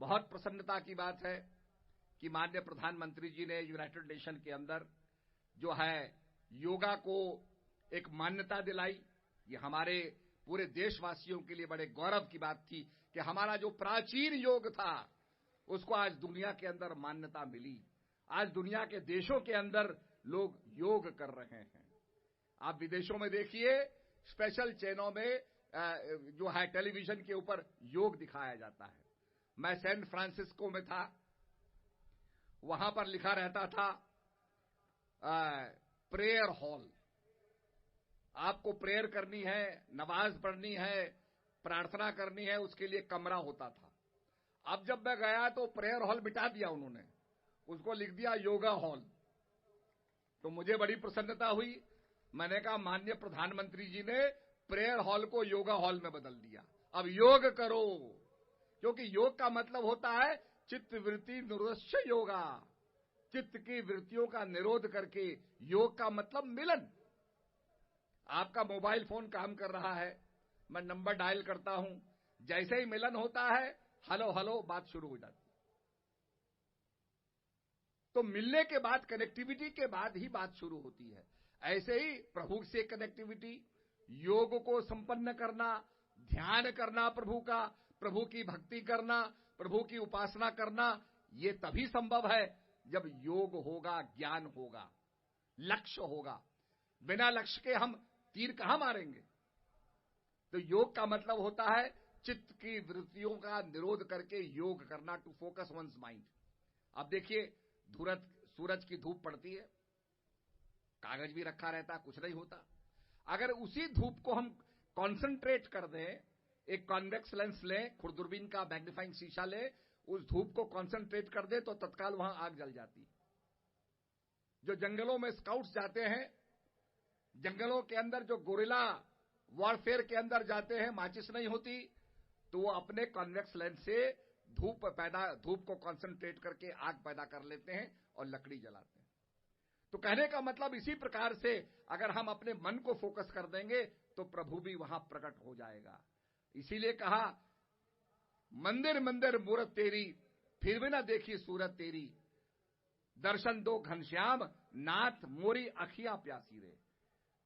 बहुत प्रसन्नता की बात है कि माननीय प्रधानमंत्री जी ने यूनाइटेड नेशन के अंदर जो है योगा को एक मान्यता दिलाई। ये हमारे पूरे देशवासियों के लिए बड़े गौरव की बात थी कि हमारा जो प्राचीन योग था उसको आज दुनिया के अंदर मान्यता मिली। आज दुनिया के देशों के अंदर लोग योग कर रहे हैं। आप विदेशों में देखिए, स्पेशल चैनलों में जो है टेलीविजन के ऊपर योग दिखाया जाता है। मैं सैन फ्रांसिस्को में था, वहां पर लिखा रहता था प्रेयर हॉल। आपको प्रेयर करनी है, नमाज पढ़नी है, प्रार्थना करनी है, उसके लिए कमरा होता था। अब जब मैं गया तो प्रेयर हॉल मिटा दिया उन्होंने, उसको लिख दिया योगा हॉल। तो मुझे बड़ी प्रसन्नता हुई। मैंने कहा माननीय प्रधानमंत्री जी ने प्रेयर हॉल को योगा हॉल में बदल दिया। अब योग करो, क्योंकि योग का मतलब होता है चित्त वृत्ति निरोधस्य योगा। चित्त की वृत्तियों का निरोध करके योग का मतलब मिलन। आपका मोबाइल फोन काम कर रहा है, मैं नंबर डायल करता हूं, जैसे ही मिलन होता है हेलो हेलो बात शुरू हो जाती है। तो मिलने के बाद, कनेक्टिविटी के बाद ही बात शुरू होती है। ऐसे ही प्रभु से कनेक्टिविटी, योग को संपन्न करना, ध्यान करना प्रभु का, प्रभु की भक्ति करना, प्रभु की उपासना करना, ये तभी संभव है जब योग होगा, ज्ञान होगा, लक्ष्य होगा। बिना लक्ष्य के हम तीर कहां मारेंगे? तो योग का मतलब होता है चित्त की वृत्तियों का निरोध करके योग करना, टू फोकस वंस माइंड। अब देखिए, सूरज की धूप पड़ती है, कागज भी रखा रहता है, कुछ नहीं होता। अगर उसी धूप को हम कॉन्सेंट्रेट कर दें, एक कॉन्वेक्स लेंस लें, खुरदुरबीन का मैग्नीफाइंग शीशा लें, उस धूप को कॉन्सेंट्रेट कर दे तो तत्काल वहां आग जल जाती है। जो जंगलों में स्काउट्स जाते हैं, जंगलों के अंदर जो गोरिल्ला वॉरफेयर के अंदर जाते हैं, माचिस नहीं होती, तो वो अपने कॉन्वेक्स लेंस से धूप को कॉन्सेंट्रेट करके आग पैदा कर लेते हैं और लकड़ी जलाते हैं। तो कहने का मतलब इसी प्रकार से अगर हम अपने मन को फोकस कर देंगे तो प्रभु भी वहां प्रकट हो जाएगा। इसीलिए कहा, मंदिर मंदिर मूरत तेरी, फिर भी ना देखी सूरत तेरी, दर्शन दो घनश्याम, नाथ मोरी अखियां प्यासी रे।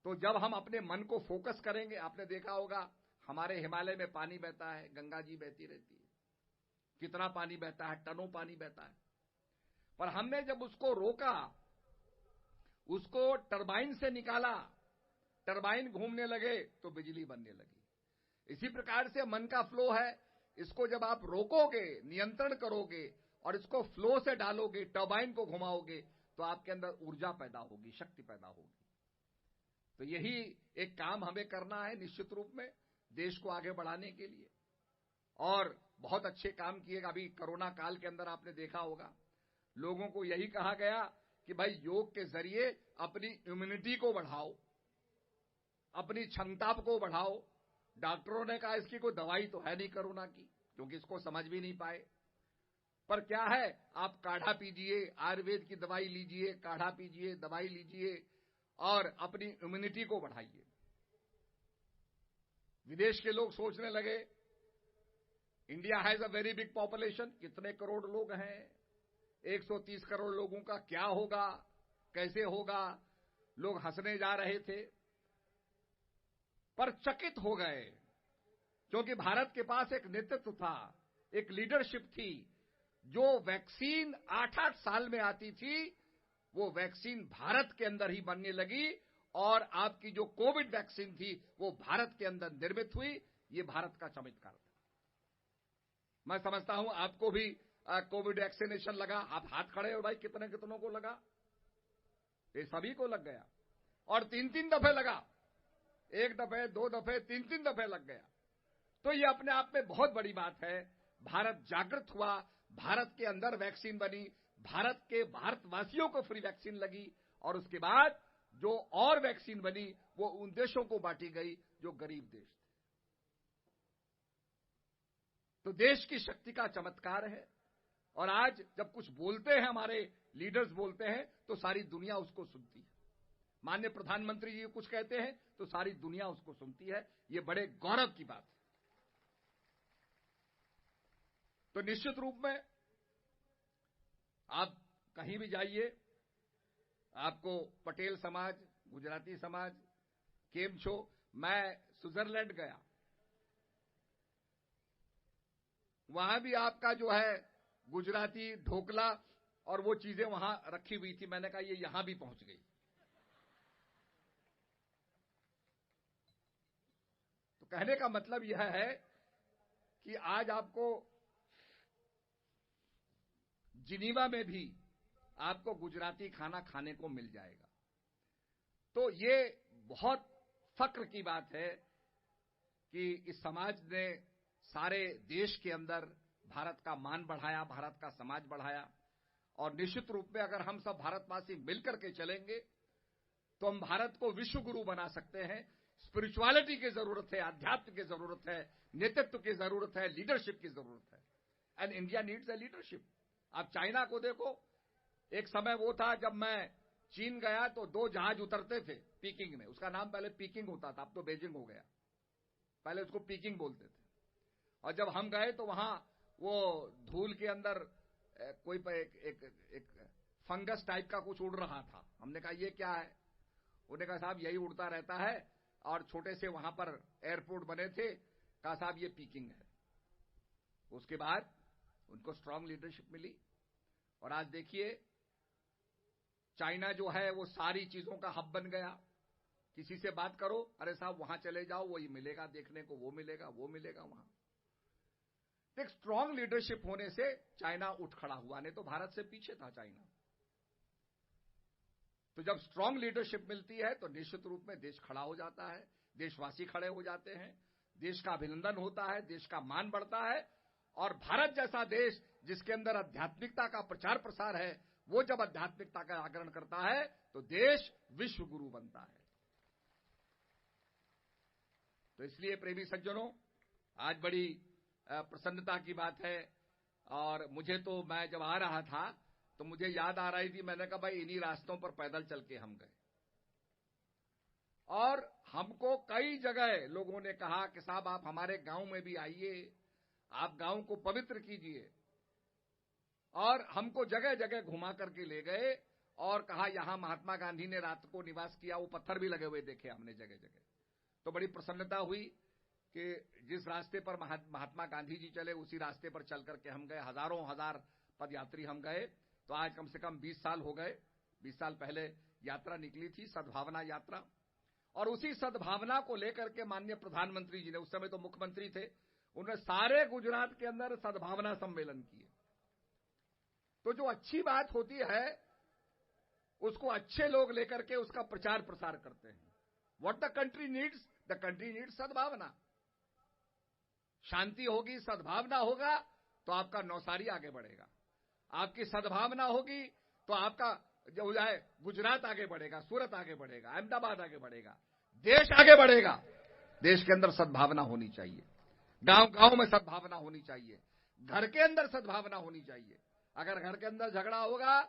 तो जब हम अपने मन को फोकस करेंगे, आपने देखा होगा हमारे हिमालय में पानी बहता है, गंगा जी बहती रहती है, कितना पानी बहता है, टनों पानी बहता है। पर हमने जब उसको रोका, उसको टरबाइन से निकाला, टरबाइन घूमने लगे तो बिजली बनने लगी। इसी प्रकार से मन का फ्लो है, इसको जब आप रोकोगे, नियंत्रण करोगे और इसको फ्लो से डालोगे, टरबाइन को घुमाओगे, तो आपके अंदर ऊर्जा पैदा होगी, शक्ति पैदा होगी। तो यही एक काम हमें करना है निश्चित रूप में देश को आगे बढ़ाने के लिए। और बहुत अच्छे काम किएगा। अभी कोरोना काल के अंदर आपने देखा होगा, लोगों को यही कहा गया कि भाई योग के जरिए अपनी इम्यूनिटी को बढ़ाओ, अपनी क्षमता को बढ़ाओ। डॉक्टरों ने कहा इसकी कोई दवाई तो है नहीं कोरोना की, क्योंकि इसको समझ भी नहीं पाए। पर क्या है, आप काढ़ा पीजिए, आयुर्वेद की दवाई लीजिए, काढ़ा पीजिए, दवाई लीजिए और अपनी इम्यूनिटी को बढ़ाइए। विदेश के लोग सोचने लगे, India has a very big population, कितने करोड़ लोग हैं, 130 करोड़ लोगों का क्या होगा, कैसे होगा। लोग हंसने जा रहे थे, पर चकित हो गए, क्योंकि भारत के पास एक नेतृत्व था, एक लीडरशिप थी। जो वैक्सीन 8-8 साल में आती थी, वो वैक्सीन भारत के अंदर ही बनने लगी। और आपकी जो कोविड वैक्सीन थी वो भारत के अंदर निर्मित हुई। ये भारत का चमत्कार था। मैं समझता हूं आपको भी कोविड वैक्सीनेशन लगा। आप हाथ खड़े हो भाई, कितने कितनों को लगा? ये सभी को लग गया, और 3-3 दफे लगा। 1 दफे, 2 दफे, 3-3 दफे लग गया। तो ये अपने आप में बहुत बड़ी बात है। भारत जागृत हुआ, भारत के अंदर वैक्सीन बनी, भारतवासियों को फ्री वैक्सीन लगी, और उसके बाद जो और वैक्सीन बनी वो उन देशों को बांटी गई जो गरीब देश थे। तो देश की शक्ति का चमत्कार है। और आज जब कुछ बोलते हैं, हमारे लीडर्स बोलते हैं, तो सारी दुनिया उसको सुनती है। माननीय प्रधानमंत्री जी कुछ कहते हैं तो सारी दुनिया उसको सुनती है। ये बड़े गौरव की बात है। तो निश्चित रूप में आप कहीं भी जाइए, आपको पटेल समाज, गुजराती समाज, केम छो। मैं स्विट्जरलैंड गया, वहां भी आपका जो है गुजराती ढोकला और वो चीजें वहां रखी हुई थी। मैंने कहा ये यहां भी पहुंच गई। तो कहने का मतलब यह है कि आज आपको जिनीवा में भी आपको गुजराती खाना खाने को मिल जाएगा। तो ये बहुत फक्र की बात है कि इस समाज ने सारे देश के अंदर भारत का मान बढ़ाया, भारत का समाज बढ़ाया। और निश्चित रूप में अगर हम सब भारतवासी मिलकर के चलेंगे तो हम भारत को विश्व गुरु बना सकते हैं। स्पिरिचुअलिटी की जरूरत है, आध्यात्म की जरूरत है, नेतृत्व की जरूरत है, लीडरशिप की जरूरत है। And India needs a leadership. आप चाइना को देखो, एक समय वो था जब मैं चीन गया तो 2 जहाज उतरते थे पीकिंग में। उसका नाम पहले पीकिंग होता था, अब तो बेजिंग हो गया। पहले उसको पीकिंग बोलते थे। और जब हम गए तो वहां वो धूल के अंदर कोई एक फंगस टाइप का कुछ उड़ रहा था। हमने कहा ये क्या है? उन्होंने कहा साहब यही उड़ता रहता है, और छोटे से वहां पर एयरपोर्ट बने थे। कहा साहब ये पीकिंग है। उसके बाद उनको स्ट्रांग लीडरशिप मिली, और आज देखिए चाइना जो है वो सारी चीजों का हब बन गया। किसी से बात करो, अरे साहब वहां चले जाओ, वही मिलेगा देखने को, वो मिलेगा वहां। एक स्ट्रांग लीडरशिप होने से चाइना उठ खड़ा हुआ, नहीं तो भारत से पीछे था चाइना। तो जब स्ट्रांग लीडरशिप मिलती है तो निश्चित रूप में देश खड़ा हो जाता है, देशवासी खड़े हो जाते हैं, देश का अभिनंदन होता है, देश का मान बढ़ता है। और भारत जैसा देश जिसके अंदर आध्यात्मिकता का प्रचार प्रसार है, वो जब आध्यात्मिकता का जागरण करता है तो देश विश्व गुरु बनता है। तो इसलिए प्रेमी सज्जनों, आज बड़ी प्रसन्नता की बात है। और मुझे तो, मैं जब आ रहा था तो मुझे याद आ रही थी, मैंने कहा भाई इन्हीं रास्तों पर पैदल चल के हम गए। और हमको कई जगह लोगों ने कहा कि साहब आप हमारे गांव में भी आइए, आप गांव को पवित्र कीजिए। और हमको जगह जगह घुमा करके ले गए और कहा यहां महात्मा गांधी ने रात को निवास किया। वो पत्थर भी लगे हुए देखे हमने जगह जगह। तो बड़ी प्रसन्नता हुई कि जिस रास्ते पर महात्मा गांधी जी चले उसी रास्ते पर चल करके हम गए। हजारों हजार पदयात्री हम गए। तो आज कम से कम 20 साल हो गए। 20 साल पहले यात्रा निकली थी, सद्भावना यात्रा। और उसी सद्भावना को लेकर के माननीय प्रधानमंत्री जी ने, उस समय तो मुख्यमंत्री थे, उन्होंने सारे गुजरात के अंदर सद्भावना सम्मेलन किए। तो जो अच्छी बात होती है उसको अच्छे लोग लेकर के उसका प्रचार प्रसार करते हैं। व्हाट द कंट्री नीड्स सद्भावना। शांति होगी, सद्भावना होगा तो आपका नौसारी आगे बढ़ेगा। आपकी सद्भावना होगी तो आपका जो है गुजरात आगे बढ़ेगा, सूरत आगे बढ़ेगा, अहमदाबाद आगे बढ़ेगा, देश आगे बढ़ेगा। देश के अंदर सद्भावना होनी चाहिए, गांव गांव में सद्भावना होनी चाहिए, घर के अंदर सद्भावना होनी चाहिए। अगर घर के अंदर झगड़ा होगा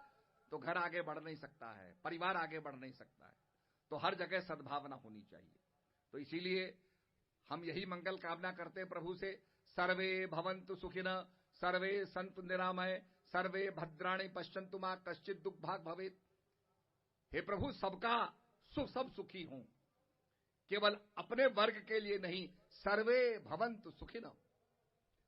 तो घर आगे बढ़ नहीं सकता है, परिवार आगे बढ़ नहीं सकता है। तो हर जगह सद्भावना होनी चाहिए। तो इसीलिए हम यही मंगल कामना करते हैं प्रभु से, सर्वे भवन्तु सुखिनः, सर्वे सन्तु निरामय, सर्वे भद्राणि पश्यन्तु मा कश्चित् दुख भाग भवेत्। हे प्रभु, सबका सब सुखी हों, केवल अपने वर्ग के लिए नहीं। सर्वे भवन्तु सुखिनः।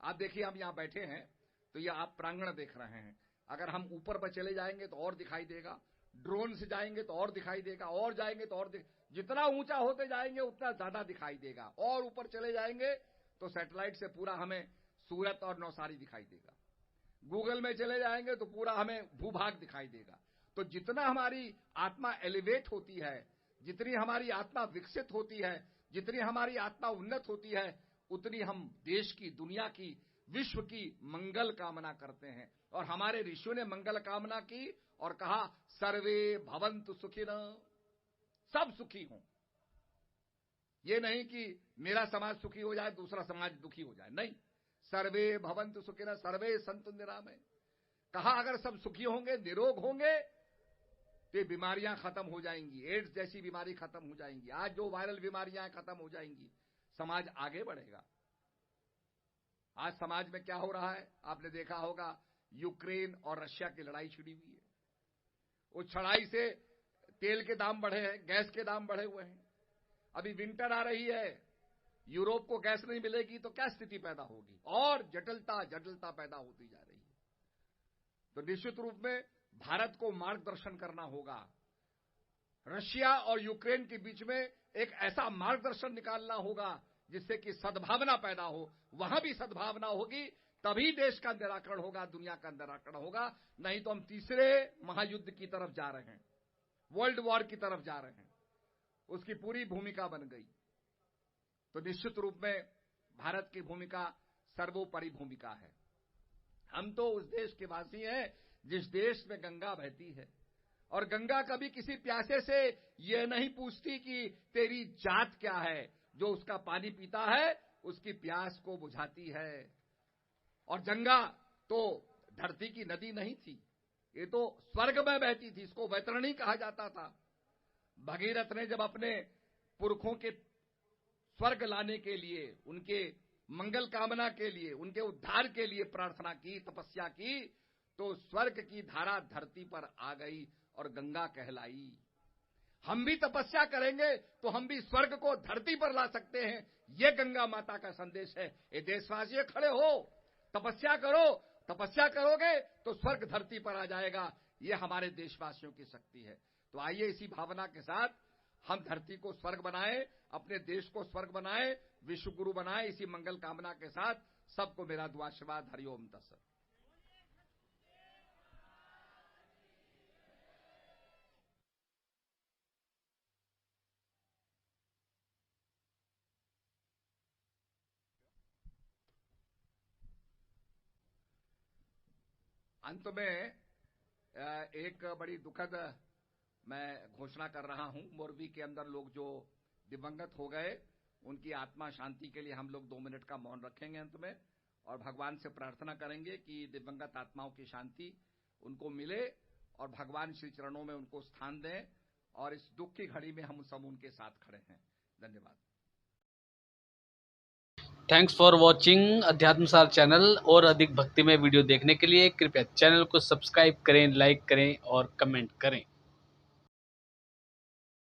आप देखिए हम यहां बैठे हैं तो ये आप प्रांगण देख रहे हैं। अगर हम ऊपर पर चले जाएंगे तो और दिखाई देगा, ड्रोन से जाएंगे तो और दिखाई देगा, और जाएंगे तो और जितना ऊंचा होते जाएंगे उतना ज्यादा दिखाई देगा। और ऊपर चले जाएंगे तो सैटेलाइट से पूरा हमें सूरत और नौसारी दिखाई देगा। गूगल में चले जाएंगे तो पूरा हमें भूभाग दिखाई देगा। तो जितना हमारी आत्मा एलिवेट होती है, जितनी हमारी आत्मा विकसित होती है, जितनी हमारी आत्मा उन्नत होती है, उतनी हम देश की, दुनिया की, विश्व की मंगल कामना करते हैं। और हमारे ऋषियों ने मंगल कामना की और कहा सर्वे भवन्तु सुखिनः, सब सुखी हों। ये नहीं कि मेरा समाज सुखी हो जाए दूसरा समाज दुखी हो जाए, नहीं। सर्वे भवन्तु सुखिनः, सर्वे सन्तु निरामय। कहा अगर सब सुखी होंगे, निरोग होंगे तो बीमारियां खत्म हो जाएंगी, एड्स जैसी बीमारी खत्म हो जाएंगी, आज जो वायरल बीमारियां खत्म हो जाएंगी, समाज आगे बढ़ेगा। आज समाज में क्या हो रहा है आपने देखा होगा, यूक्रेन और रशिया की लड़ाई छिड़ी हुई है। उस लड़ाई से तेल के दाम बढ़े हैं, गैस के दाम बढ़े हुए हैं। अभी विंटर आ रही है, यूरोप को गैस नहीं मिलेगी तो क्या स्थिति पैदा होगी, और जटिलता पैदा होती जा रही है। तो निश्चित रूप में भारत को मार्गदर्शन करना होगा। रशिया और यूक्रेन के बीच में एक ऐसा मार्गदर्शन निकालना होगा जिससे कि सद्भावना पैदा हो। वहां भी सद्भावना होगी तभी देश का निराकरण होगा, दुनिया का निराकरण होगा। नहीं तो हम तीसरे महायुद्ध की तरफ जा रहे हैं, वर्ल्ड वॉर की तरफ जा रहे हैं। उसकी पूरी भूमिका बन गई। तो निश्चित रूप में भारत की भूमिका सर्वोपरि भूमिका है। हम तो उस देश के वासी हैं जिस देश में गंगा बहती है, और गंगा कभी किसी प्यासे से यह नहीं पूछती कि तेरी जात क्या है। जो उसका पानी पीता है उसकी प्यास को बुझाती है। और गंगा तो धरती की नदी नहीं थी, ये तो स्वर्ग में बहती थी। इसको वैतरणी कहा जाता था। भगीरथ ने जब अपने पुरखों के स्वर्ग लाने के लिए, उनके मंगल कामना के लिए, उनके उद्धार के लिए प्रार्थना की, तपस्या की, तो स्वर्ग की धारा धरती पर आ गई और गंगा कहलाई। हम भी तपस्या करेंगे तो हम भी स्वर्ग को धरती पर ला सकते हैं। ये गंगा माता का संदेश है। ये देशवासी खड़े हो, तपस्या करो, तपस्या करोगे तो स्वर्ग धरती पर आ जाएगा। ये हमारे देशवासियों की शक्ति है। तो आइए इसी भावना के साथ हम धरती को स्वर्ग बनाएं, अपने देश को स्वर्ग बनाएं, विश्व गुरु बनाएं। इसी मंगल कामना के साथ सबको मेरा दुआ आशीर्वाद। हरिओम तत्सत। अंत में एक बड़ी दुखद मैं घोषणा कर रहा हूं। मोरबी के अंदर लोग जो दिवंगत हो गए, उनकी आत्मा शांति के लिए हम लोग 2 मिनट का मौन रखेंगे अंत में, और भगवान से प्रार्थना करेंगे कि दिवंगत आत्माओं की शांति उनको मिले और भगवान श्री चरणों में उनको स्थान दें। और इस दुख की घड़ी में हम सब उनके साथ खड़े हैं। धन्यवाद। Thanks for watching Adhyatmasar channel. और अधिक भक्तिमय वीडियो देखने के लिए कृपया चैनल को सब्सक्राइब करें, लाइक करें और कमेंट करें।